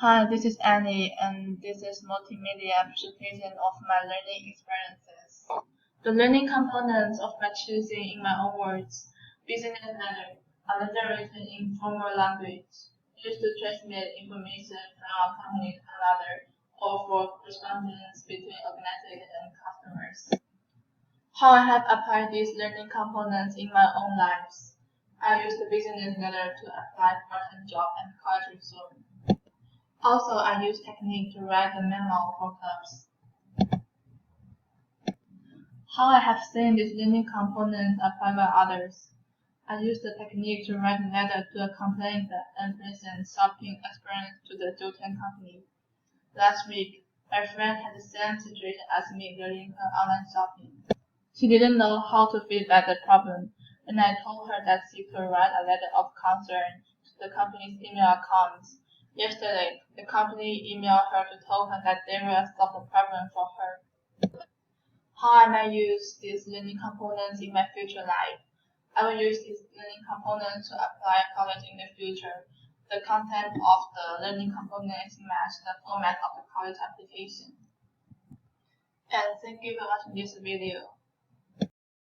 Hi, this is Annie, and this is multimedia presentation of my learning experiences. The learning components of my choosing, in my own words, business letter, a letter written in formal language, used to transmit information from a company to another, or for correspondence between organizations and customers. How I have applied these learning components in my own lives. I use the business letter to apply part-time job and college resume. Also, I use technique to write the memo for clubs. How I have seen these learning components applied by others. I use the technique to write a letter to a complainant and present shopping experience to the Doten company. Last week, my friend had the same situation as me during her online shopping. She didn't know how to feedback the problem, and I told her that she could write a letter of concern to the company's email accounts. Yesterday, the company emailed her to tell her that they will solve the problem for her. How I might use these learning components in my future life. I will use these learning components to apply college in the future. The content of the learning components match the format of the college application. And thank you for watching this video.